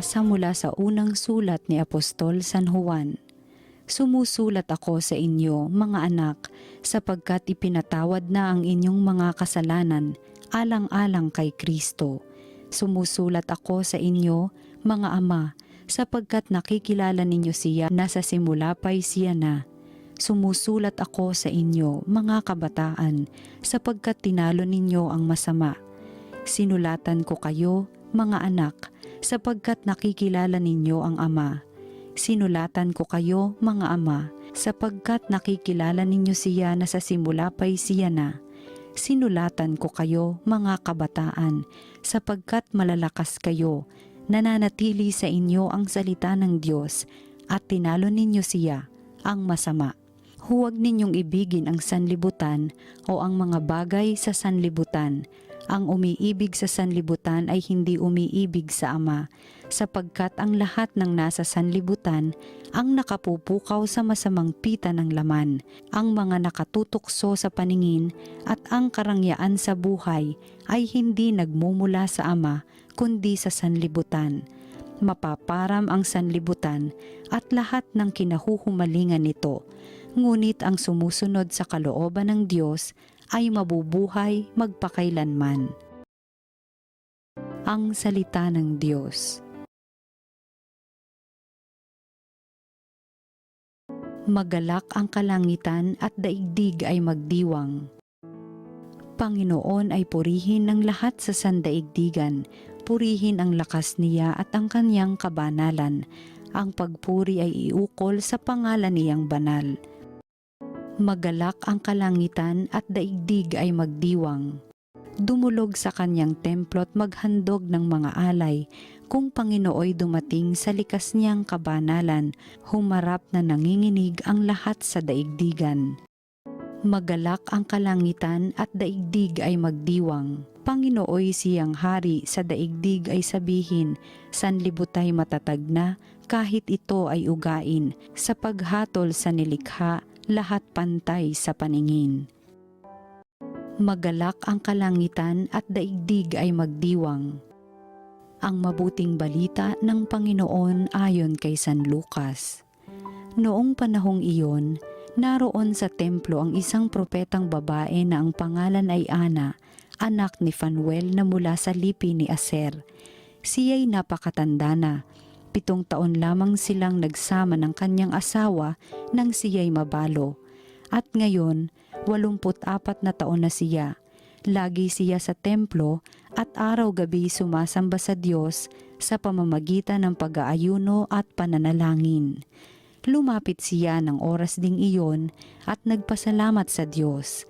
Pagbasa mula sa unang sulat ni Apostol San Juan. Sumusulat ako sa inyo, mga anak, sapagkat ipinatawad na ang inyong mga kasalanan alang-alang kay Kristo. Sumusulat ako sa inyo, mga ama, sapagkat nakikilala ninyo siya na sa simula pa'y siya na. Sumusulat ako sa inyo, mga kabataan, sapagkat tinalo ninyo ang masama. Sinulatan ko kayo, mga anak, sapagkat nakikilala ninyo ang Ama. Sinulatan ko kayo, mga ama, sapagkat nakikilala ninyo siya na sa simula pa'y siya na. Sinulatan ko kayo, mga kabataan, sapagkat malalakas kayo, nananatili sa inyo ang salita ng Diyos, at tinalo ninyo siya, ang masama. Huwag ninyong ibigin ang sanlibutan o ang mga bagay sa sanlibutan. Ang umiibig sa sanlibutan ay hindi umiibig sa Ama, sapagkat ang lahat ng nasa sanlibutan ang nakapupukaw sa masamang pita ng laman, ang mga nakatutukso sa paningin at ang karangyaan sa buhay ay hindi nagmumula sa Ama, kundi sa sanlibutan. Mapaparam ang sanlibutan at lahat ng kinahuhumalingan nito, ngunit ang sumusunod sa kalooban ng Diyos ay mabubuhay magpakailanman. Ang salita ng Diyos. Magalak ang kalangitan at daigdig ay magdiwang. Panginoon ay purihin ng lahat sa sandaigdigan, purihin ang lakas niya at ang kanyang kabanalan. Ang pagpuri ay iukol sa pangalan niyang banal. Magalak ang kalangitan at daigdig ay magdiwang. Dumulog sa kanyang templo't maghandog ng mga alay, kung Panginooy dumating sa likas niyang kabanalan, humarap na nanginginig ang lahat sa daigdigan. Magalak ang kalangitan at daigdig ay magdiwang. Panginooy siyang hari sa daigdig ay sabihin, sanlibutay matatag na, kahit ito ay ugain, sa paghatol sa nilikha, lahat pantay sa paningin. Magalak ang kalangitan at daigdig ay magdiwang. Ang mabuting balita ng Panginoon ayon kay San Lucas. Noong panahong iyon, naroon sa templo ang isang propetang babae na ang pangalan ay Ana, anak ni Fanuel na mula sa lipi ni Aser. Siya'y napakatanda na. 7 taon lamang silang nagsama ng kanyang asawa nang siya'y mabalo. At ngayon, 84 na taon na siya. Lagi siya sa templo at araw-gabi sumasamba sa Diyos sa pamamagitan ng pag-aayuno at pananalangin. Lumapit siya ng oras ding iyon at nagpasalamat sa Diyos.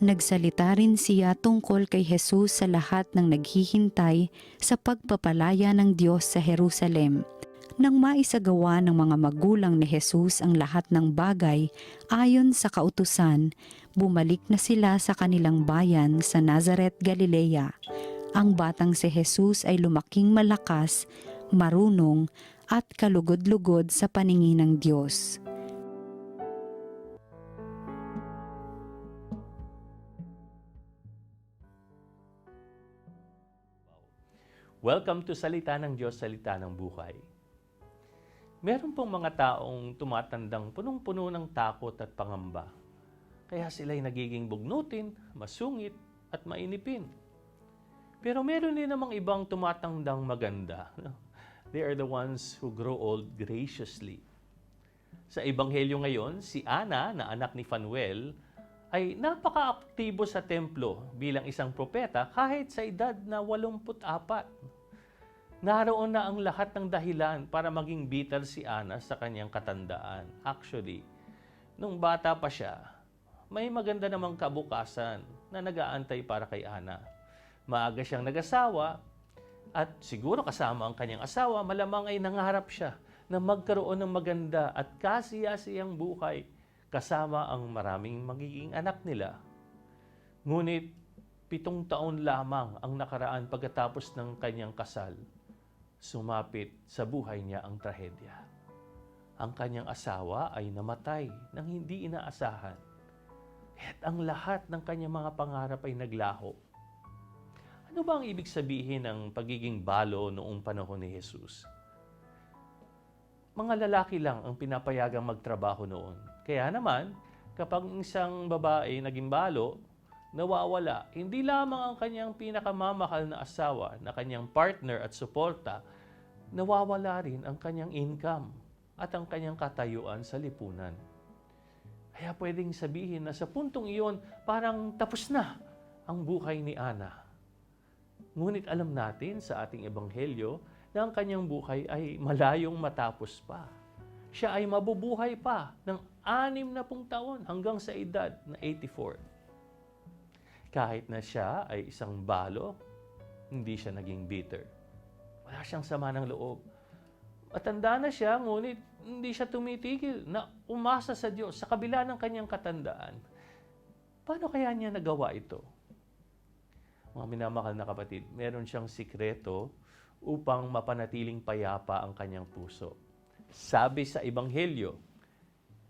Nagsalita rin siya tungkol kay Jesus sa lahat ng naghihintay sa pagpapalaya ng Diyos sa Jerusalem. Nang maisagawa ng mga magulang ni Jesus ang lahat ng bagay ayon sa kautusan, bumalik na sila sa kanilang bayan sa Nazaret, Galilea. Ang batang si Jesus ay lumaking malakas, marunong at kalugod-lugod sa paningin ng Diyos. Welcome to Salita ng Diyos, Salita ng Buhay. Meron pong mga taong tumatandang punong-puno ng takot at pangamba. Kaya sila'y nagiging bugnutin, masungit at mainipin. Pero meron din namang ibang tumatandang maganda. They are the ones who grow old graciously. Sa Ebanghelyo ngayon, si Ana na anak ni Fanuel ay napaka-aktibo sa templo bilang isang propeta kahit sa edad na 84. Naroon na ang lahat ng dahilan para maging bitter si Ana sa kanyang katandaan. Actually, nung bata pa siya, may maganda namang kabukasan na nag-aantay para kay Ana. Maaga siyang nag-asawa at siguro kasama ang kanyang asawa, malamang ay nangarap siya na magkaroon ng maganda at kasiyasiyang buhay kasama ang maraming magiging anak nila. Ngunit 7 taon lamang ang nakaraan pagkatapos ng kanyang kasal. Sumapit sa buhay niya ang trahedya. Ang kanyang asawa ay namatay nang hindi inaasahan. At ang lahat ng kanyang mga pangarap ay naglaho. Ano ba ang ibig sabihin ng pagiging balo noong panahon ni Jesus? mga lalaki lang ang pinapayagang magtrabaho noon. Kaya naman, kapag isang babae naging balo, nawawala, hindi lamang ang kanyang pinakamamahal na asawa, na kanyang partner at suporta, nawawala rin ang kanyang income at ang kanyang katayuan sa lipunan. Kaya pwedeng sabihin na sa puntong iyon, parang tapos na ang buhay ni Ana. Ngunit alam natin sa ating ebanghelyo na ang kanyang buhay ay malayong matapos pa. Siya ay mabubuhay pa ng 60 taon hanggang sa edad na 84. Kahit na siya ay isang balo, hindi siya naging bitter. Wala siyang sama ng loob. Matanda na siya, ngunit hindi siya tumitigil na umasa sa Diyos sa kabila ng kanyang katandaan. Paano kaya niya nagawa ito? Mga minamahal na kapatid, meron siyang sikreto upang mapanatiling payapa ang kanyang puso. Sabi sa Ebanghelyo,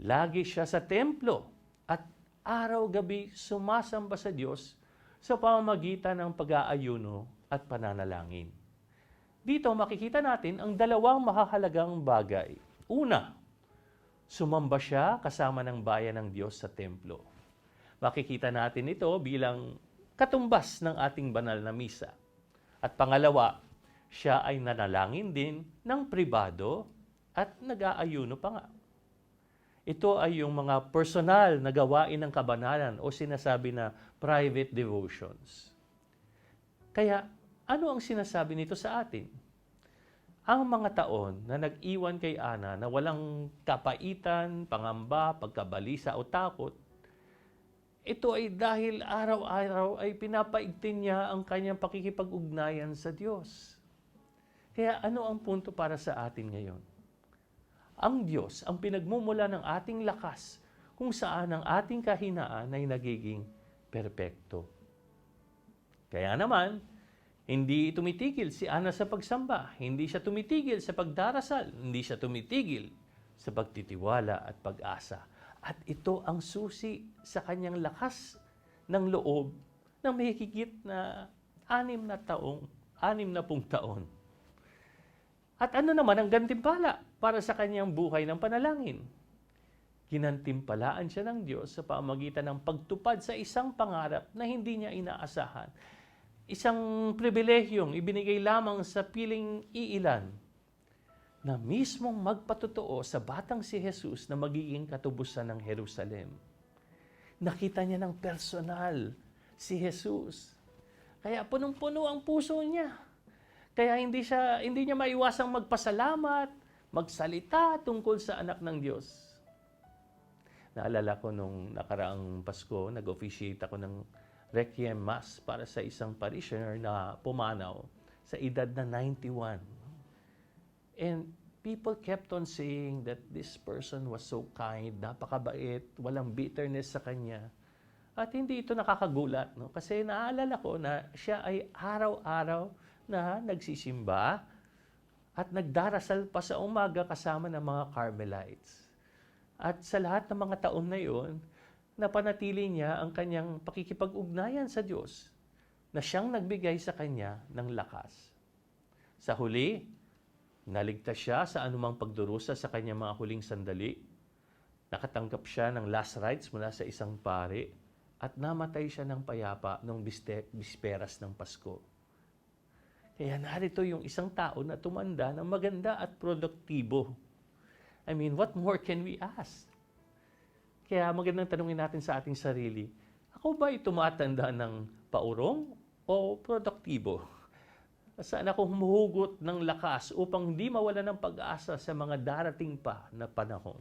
lagi siya sa templo at araw-gabi sumasamba sa Diyos sa pamamagitan ng pag-aayuno at pananalangin. Dito makikita natin ang dalawang mahahalagang bagay. Una, sumamba siya kasama ng bayan ng Diyos sa templo. Makikita natin ito bilang katumbas ng ating banal na misa. At pangalawa, siya ay nanalangin din ng pribado at nag-aayuno pa nga. Ito ay yung mga personal na gawain ng kabanalan o sinasabi na private devotions. Kaya, ano ang sinasabi nito sa atin? Ang mga taon na nag-iwan kay Ana na walang kapaitan, pangamba, pagkabalisa o takot, ito ay dahil araw-araw ay pinapaigting niya ang kanyang pakikipag-ugnayan sa Diyos. Kaya ano ang punto para sa atin ngayon? Ang Diyos ang pinagmumula ng ating lakas kung saan ang ating kahinaan ay nagiging perpekto. Kaya naman, hindi tumitigil si Ana sa pagsamba, hindi siya tumitigil sa pagdarasal, hindi siya tumitigil sa pagtitiwala at pag-asa. At ito ang susi sa kanyang lakas ng loob na may higit na 60 taon. At ano naman ang gantimpala para sa kanyang buhay ng panalangin? Ginantimpalaan siya ng Diyos sa pamamagitan ng pagtupad sa isang pangarap na hindi niya inaasahan. Isang pribilehiyong ibinigay lamang sa piling iilan na mismong magpatotoo sa batang si Jesus na magiging katubusan ng Jerusalem. Nakita niya ng personal si Jesus. Kaya punong-puno ang puso niya. Kaya hindi niya maiwasang magpasalamat, magsalita tungkol sa anak ng Diyos. Naalala ko nung nakaraang Pasko, nag-officiate ako ng Requiem Mass para sa isang parishioner na pumanaw sa edad na 91. And people kept on saying that this person was so kind, napakabait, walang bitterness sa kanya. At hindi ito nakakagulat, no? Kasi naalala ko na siya ay araw-araw na nagsisimba at nagdarasal pa sa umaga kasama ng mga Carmelites. At sa lahat ng mga taon na iyon, napanatili niya ang kanyang pakikipag-ugnayan sa Diyos na siyang nagbigay sa kanya ng lakas. Sa huli, naligtas siya sa anumang pagdurusa sa kanyang mga huling sandali. Nakatanggap siya ng last rites mula sa isang pari at namatay siya ng payapa noong bisperas ng Pasko. Kaya narito yung isang tao na tumanda ng maganda at produktibo. I mean, what more can we ask? Kaya magandang tanungin natin sa ating sarili, ako ba ay tumatanda ng paurong o produktibo? Saan ako humuhugot ng lakas upang hindi mawala ng pag-asa sa mga darating pa na panahon?